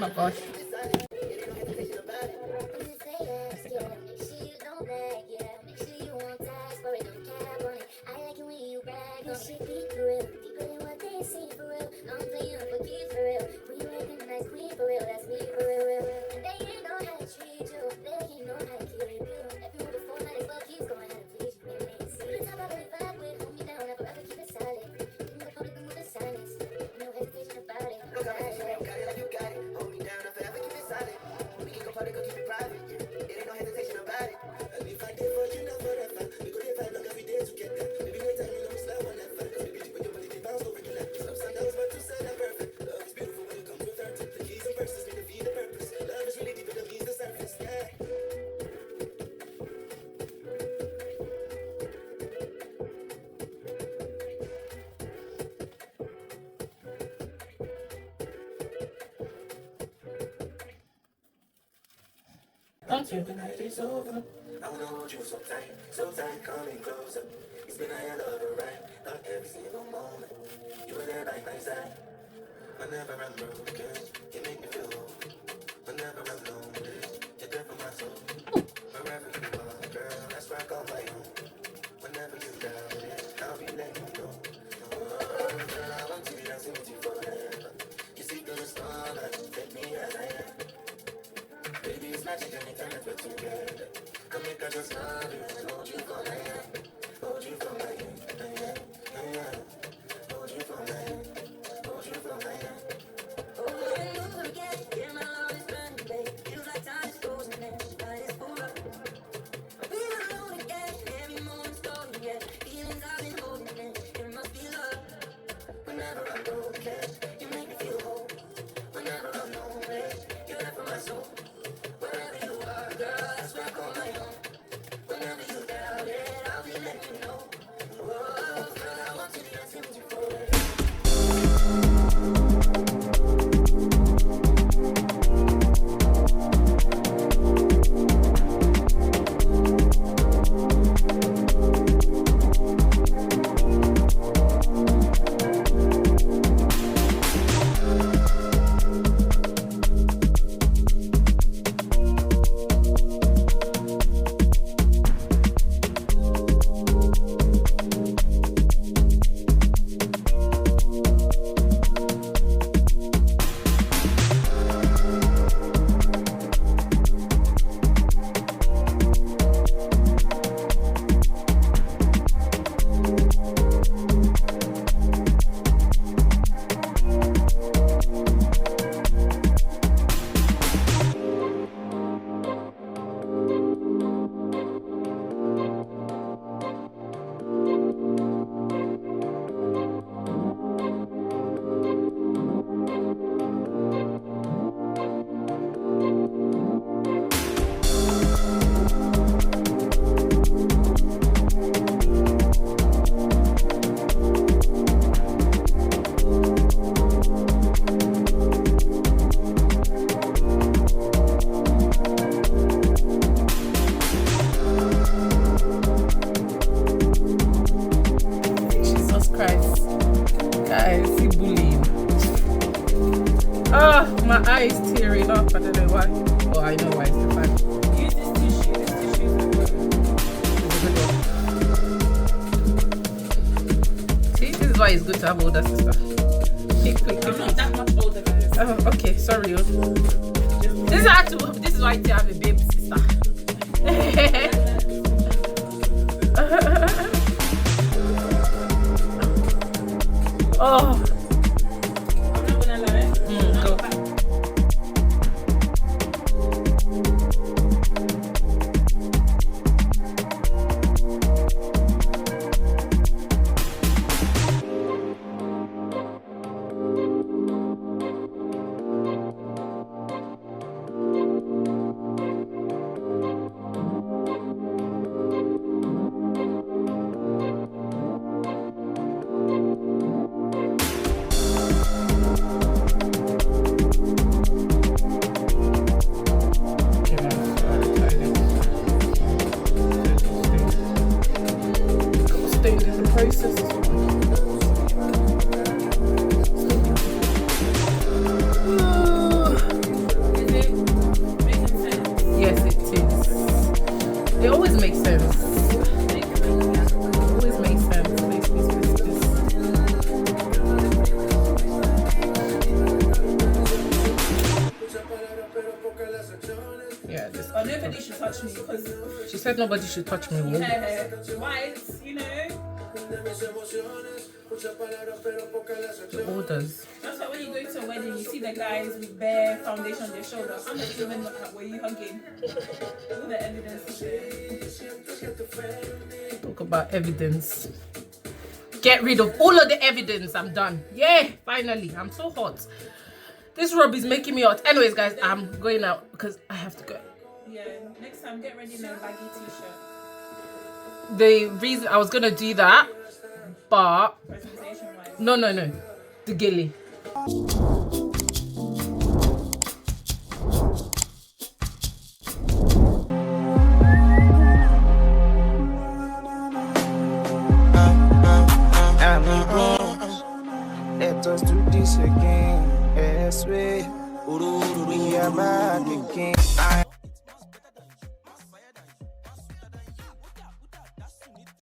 my gosh. Until the night is over. I wanna hold you so tight, coming closer. It's been a hell of a ride, not every single moment. You were there by my side. Whenever I'm broken, you make me feel whole. Whenever I'm lonely, you're there for my soul. Wherever you are, girl, that's where I call my home. Whenever you doubt it, I'll be letting you know. Oh, girl, I want to be dancing with you forever. You see through the storm, take me as I am. Baby, it's magic anytime that we're together. Come make I just love you and hold you for my hand. Hold you for my hand, hold you for my hand, hold you for my hand. Over and over again, yeah, my love is burning, babe. Feels like time is frozen and night is full of. We were alone again, every moment's stolen, yeah. Feelings I've been holding in, it must be love. Whenever I'm broken, you make me feel whole. Whenever I'm lonely, you're there for my soul. Wherever you are, girl, that's where I call my own. Whenever you doubt it, I'll be letting you know. Oh, girl, I want to be dancing with you forever. My eye is tearing up. I don't know why. Oh, I know why. It's the fact. Use this tissue. This tissue is good. See, this is why it's good to have an older sister. Quick. I'm not that much older, guys. Oh, okay. Sorry. This is why you have a baby sister. Oh. I'm not gonna lie. Go. nobody should touch me because She said nobody should touch me. Whoa. yeah, white, you know. The orders. That's why when you go to a wedding, you see the guys with bare foundation on their shoulders. How much even were you hugging? All the evidence is there. Talk about evidence. Get rid of all of the evidence. I'm done. Yeah, finally. I'm so hot. This robe is making me hot. Anyways, guys, I'm going out because I have to go. Yeah, next time get ready in a baggy t-shirt. The reason I was gonna do that, but Presentation wise. no. The Gele. Let us do this again. Yes, we are back again.